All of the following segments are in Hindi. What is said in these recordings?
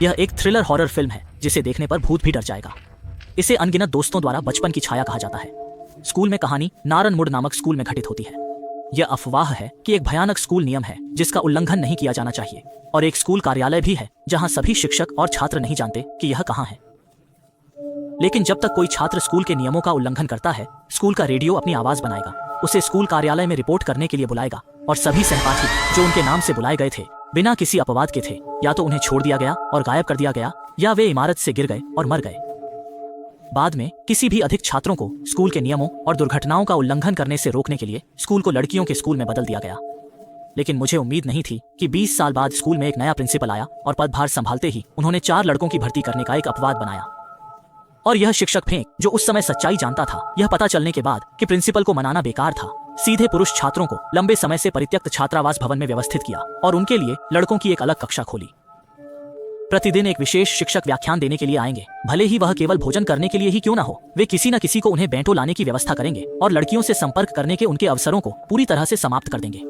यह एक थ्रिलर हॉरर फिल्म है जिसे देखने पर भूत भी डर जाएगा। इसे अनगिनत दोस्तों द्वारा बचपन की छाया कहा जाता है। स्कूल में कहानी नारनमुड़ नामक स्कूल में घटित होती है। यह अफवाह है कि एक भयानक स्कूल नियम है जिसका उल्लंघन नहीं किया जाना चाहिए, और एक स्कूल कार्यालय भी है जहां सभी शिक्षक और छात्र नहीं जानते कि यह कहां है। लेकिन जब तक कोई छात्र स्कूल के नियमों का उल्लंघन करता है, स्कूल का रेडियो अपनी आवाज बनाएगा, उसे स्कूल कार्यालय में रिपोर्ट करने के लिए बुलाएगा, और सभी सहपाठी जो उनके नाम से बुलाए गए थे बिना किसी अपवाद के थे, या तो उन्हें छोड़ दिया गया और गायब कर दिया गया, या वे इमारत से गिर गए और मर गए। बाद में किसी भी अधिक छात्रों को स्कूल के नियमों और दुर्घटनाओं का उल्लंघन करने से रोकने के लिए स्कूल को लड़कियों के स्कूल में बदल दिया गया। लेकिन मुझे उम्मीद नहीं थी कि 20 साल बाद स्कूल में एक नया प्रिंसिपल आया और पदभार संभालते ही उन्होंने 4 लड़कों की भर्ती करने का एक अपवाद बनाया। और यह शिक्षक फेंक जो उस समय सच्चाई जानता था, यह पता चलने के बाद कि प्रिंसिपल को मनाना बेकार था, सीधे पुरुष छात्रों को लंबे समय से परित्यक्त छात्रावास भवन में व्यवस्थित किया और उनके लिए लड़कों की एक अलग कक्षा खोली। प्रतिदिन एक विशेष शिक्षक व्याख्यान देने के लिए आएंगे, भले ही वह केवल भोजन करने के लिए ही क्यों न हो। वे किसी न किसी को उन्हें बेंटो लाने की व्यवस्था करेंगे और लड़कियों से संपर्क करने के उनके अवसरों को पूरी तरह से समाप्त कर देंगे।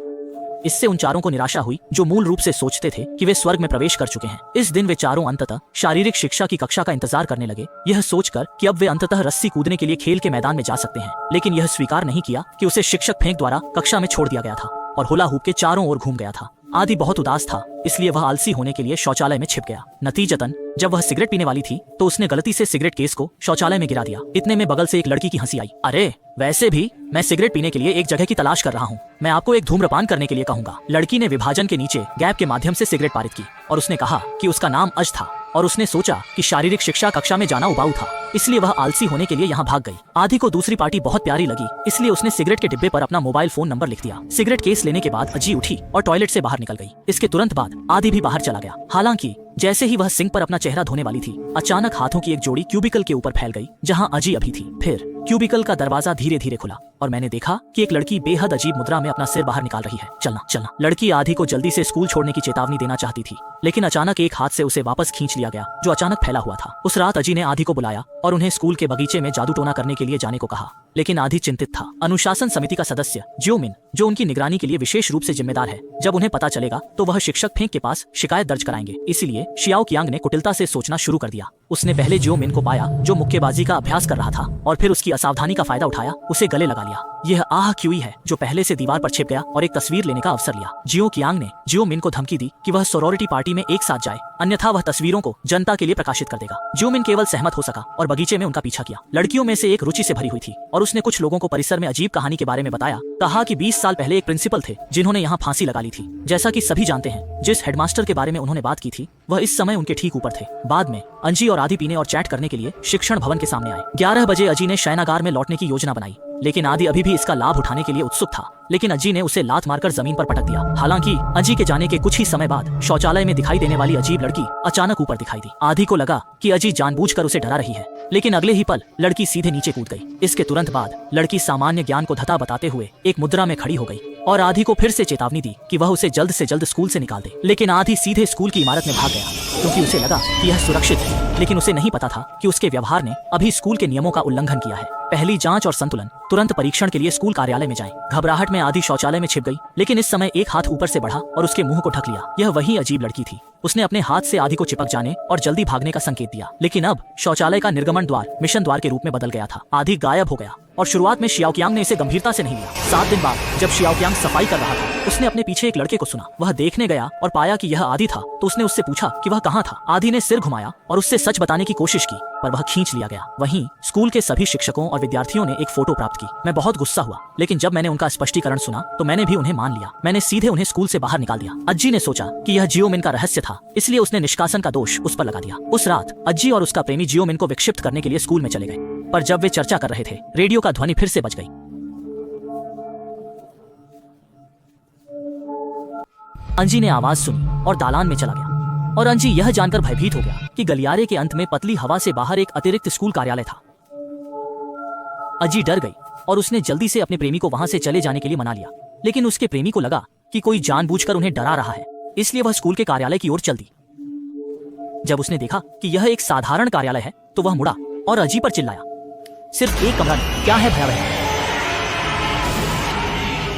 इससे उन चारों को निराशा हुई जो मूल रूप से सोचते थे कि वे स्वर्ग में प्रवेश कर चुके हैं। इस दिन वे चारों अंततः शारीरिक शिक्षा की कक्षा का इंतजार करने लगे, यह सोचकर कि अब वे अंततः रस्सी कूदने के लिए खेल के मैदान में जा सकते हैं। लेकिन यह स्वीकार नहीं किया कि उसे शिक्षक फेंक द्वारा कक्षा में छोड़ दिया गया था और हुला हूप के चारों ओर घूम गया था। आदि बहुत उदास था, इसलिए वह आलसी होने के लिए शौचालय में छिप गया। नतीजतन जब वह सिगरेट पीने वाली थी तो उसने गलती से सिगरेट केस को शौचालय में गिरा दिया। इतने में बगल से एक लड़की की हंसी आई। अरे वैसे भी मैं सिगरेट पीने के लिए एक जगह की तलाश कर रहा हूँ, मैं आपको एक धूम्रपान करने के लिए कहूंगा। लड़की ने विभाजन के नीचे गैप के माध्यम से सिगरेट पारित की और उसने कहा कि उसका नाम अज था, और उसने सोचा कि शारीरिक शिक्षा कक्षा में जाना उबाऊ था, इसलिए वह आलसी होने के लिए यहाँ भाग गई। आदि को दूसरी पार्टी बहुत प्यारी लगी, इसलिए उसने सिगरेट के डिब्बे पर अपना मोबाइल फोन नंबर लिख दिया। सिगरेट केस लेने के बाद अजी उठी और टॉयलेट से बाहर निकल गई। इसके तुरंत बाद आदि भी बाहर चला गया। हालांकि जैसे ही वह सिंक पर अपना चेहरा धोने वाली थी, अचानक हाथों की एक जोड़ी क्यूबिकल के ऊपर फैल गई जहां अजी अभी थी। फिर क्यूबिकल का दरवाजा धीरे धीरे खुला और मैंने देखा कि एक लड़की बेहद अजीब मुद्रा में अपना सिर बाहर निकाल रही है। चलना चलना। लड़की आदि को जल्दी से स्कूल छोड़ने की चेतावनी देना चाहती थी, लेकिन अचानक एक हाथ से उसे वापस खींच लिया गया जो अचानक फैला हुआ था। उस रात अजी ने आदि को बुलाया और उन्हें स्कूल के बगीचे में जादू टोना करने के लिए जाने को कहा, लेकिन आदि चिंतित था। अनुशासन समिति का सदस्य जियोमिन, जो उनकी निगरानी के लिए विशेष रूप से जिम्मेदार है, जब उन्हें पता चलेगा तो वह शिक्षक फेंक के पास शिकायत दर्ज कराएंगे। इसलिए शियाओ कियांग ने कुटिलता से सोचना शुरू कर दिया। उसने पहले जियोमिन को पाया जो मुक्केबाजी का अभ्यास कर रहा था, और फिर उसकी असावधानी का फायदा उठाया उसे गले लगा लिया। यह आह क्यूई है जो पहले से दीवार पर छिप गया और एक तस्वीर लेने का अवसर लिया। जियो कियांग ने जियोमिन को धमकी दी कि वह सोरोरिटी पार्टी में एक साथ जाए, अन्यथा वह तस्वीरों को जनता के लिए प्रकाशित कर देगा। जियोमिन केवल सहमत हो सका और बगीचे में उनका पीछा किया। लड़कियों में से एक रुचि से भरी हुई थी और उसने कुछ लोगों को परिसर में अजीब कहानी के बारे में बताया। कहा कि 20 साल पहले एक प्रिंसिपल थे जिन्होंने यहाँ फांसी लगा ली थी। जैसा कि सभी जानते हैं, जिस हेडमास्टर के बारे में उन्होंने बात की थी वह इस समय उनके ठीक ऊपर थे। बाद में अंजी और आदि पीने और चैट करने के लिए शिक्षण भवन के सामने आए। 11 बजे अजी ने शयनागार में लौटने की योजना बनाई, लेकिन आदि अभी भी इसका लाभ उठाने के लिए उत्सुक था, लेकिन अजी ने उसे लात मारकर जमीन पर पटक दिया। हालांकि अजी के जाने के कुछ ही समय बाद शौचालय में दिखाई देने वाली अजीब लड़की अचानक ऊपर दिखाई दी। आदि को लगा कि अजी जानबूझकर उसे डरा रही है, लेकिन अगले ही पल लड़की सीधे नीचे कूद गई। इसके तुरंत बाद लड़की सामान्य ज्ञान को धता बताते हुए एक मुद्रा में खड़ी हो गई और आदि को फिर से चेतावनी दी कि वह उसे जल्द से जल्द स्कूल से निकाल दे। लेकिन आदि सीधे स्कूल की इमारत में भाग गया क्योंकि उसे लगा कि यह सुरक्षित है, लेकिन उसे नहीं पता था कि उसके व्यवहार ने अभी स्कूल के नियमों का उल्लंघन किया है। पहली जांच और संतुलन, तुरंत परीक्षण के लिए स्कूल कार्यालय में जाएं। घबराहट में आदि शौचालय में छिप गई, लेकिन इस समय एक हाथ ऊपर से बढ़ा और उसके मुंह को ढक लिया। यह वही अजीब लड़की थी। उसने अपने हाथ से आदि को चिपक जाने और जल्दी भागने का संकेत दिया, लेकिन अब शौचालय का निर्गमन द्वार मिशन द्वार के रूप में बदल गया था। आदि गायब हो गया और शुरुआत में शियाओ कियांग ने इसे गंभीरता से नहीं लिया। 7 दिन बाद जब शियाओ कियांग सफाई कर रहा था, उसने अपने पीछे एक लड़के को सुना। वह देखने गया और पाया कि यह आदि था, तो उसने उससे पूछा कि वह कहाँ था। आदि ने सिर घुमाया और उससे सच बताने की कोशिश की, पर वह खींच लिया गया। वहीं स्कूल के सभी शिक्षकों और विद्यार्थियों ने एक फोटो प्राप्त की। मैं बहुत गुस्सा हुआ, लेकिन जब मैंने उनका स्पष्टीकरण सुना तो मैंने भी उन्हें मान लिया। मैंने सीधे उन्हें स्कूल से बाहर निकाल दिया। अज्जी ने सोचा कि यह जियोमिन का रहस्य था, इसलिए उसने निष्कासन का दोष उस पर लगा दिया। उस रात अज्जी और उसका प्रेमी जियोमिन को विक्षिप्त करने के लिए स्कूल में चले गए, पर जब वे चर्चा कर रहे थे, रेडियो का ध्वनि फिर से बज गई। अंजी ने आवाज सुनी और दालान में चला गया, और अंजी यह जानकर भयभीत हो गया कि गलियारे के अंत में पतली हवा से बाहर एक अतिरिक्त स्कूल कार्यालय था। अजी डर गई और उसने जल्दी से अपने प्रेमी को वहां से चले जाने के लिए मना लिया, लेकिन उसके प्रेमी को लगा कि कोई जानबूझकर उन्हें डरा रहा है, इसलिए वह स्कूल के कार्यालय की ओर चल दी। जब उसने देखा कि यह एक साधारण कार्यालय है तो वह मुड़ा और अजी पर चिल्लाया, सिर्फ एक कमरा नहीं, क्या है भयावह।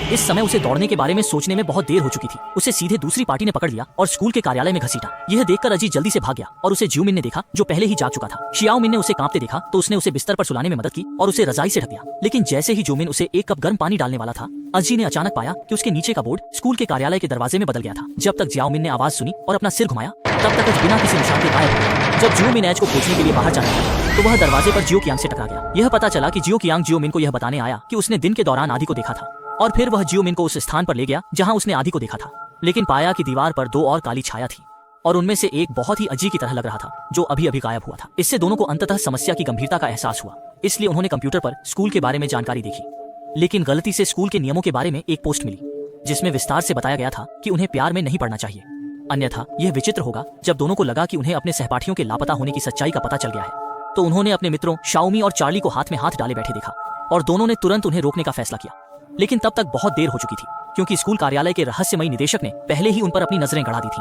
इस समय उसे दौड़ने के बारे में सोचने में बहुत देर हो चुकी थी। उसे सीधे दूसरी पार्टी ने पकड़ लिया और स्कूल के कार्यालय में घसीटा। यह देखकर अजी जल्दी से भाग गया और उसे जियोमिन ने देखा जो पहले ही जाग चुका था। शियाओमिन ने उसे कांपते देखा तो उसने उसे बिस्तर पर सुलाने में मदद की और उसे रजाई से ढक दिया। लेकिन जैसे ही जियोमिन उसे एक कप गर्म पानी डालने वाला था, अजी ने अचानक पाया कि उसके नीचे का बोर्ड स्कूल के कार्यालय के दरवाजे में बदल गया था। जब तक जियाओमिन ने आवाज सुनी और अपना सिर घुमाया, तब तक बिना किसी निशान के गायब हो गया। जब जियोमिन एज को खोजने के लिए बाहर जाने लगा तो वह दरवाजे पर जियो कियांग से टकरा गया। यह पता चला कि जियो कियांग जियोमिन को यह बताने आया कि उसने दिन के दौरान आदि को देखा था और फिर वह जियोमिन को उस स्थान पर ले गया जहां उसने आदि को देखा था। लेकिन पाया कि दीवार पर 2 और काली छाया थी और उनमें से एक बहुत ही अजी की तरह लग रहा था जो अभी अभी गायब हुआ था। इससे दोनों को अंततः समस्या की गंभीरता का एहसास हुआ, इसलिए उन्होंने कंप्यूटर पर स्कूल के बारे में जानकारी देखी। लेकिन गलती से स्कूल के नियमों के बारे में एक पोस्ट मिली जिसमें विस्तार से बताया गया था कि उन्हें प्यार में नहीं पड़ना चाहिए, अन्यथा यह विचित्र होगा। जब दोनों को लगा कि उन्हें अपने सहपाठियों के लापता होने की सच्चाई का पता चल गया है तो उन्होंने अपने मित्रों शाओमी और चार्ली को हाथ में हाथ डाले बैठे देखा और दोनों ने तुरंत उन्हें रोकने का फैसला किया। लेकिन तब तक बहुत देर हो चुकी थी क्योंकि स्कूल कार्यालय के रहस्यमयी निदेशक ने पहले ही उन पर अपनी नजरें गड़ा दी थी।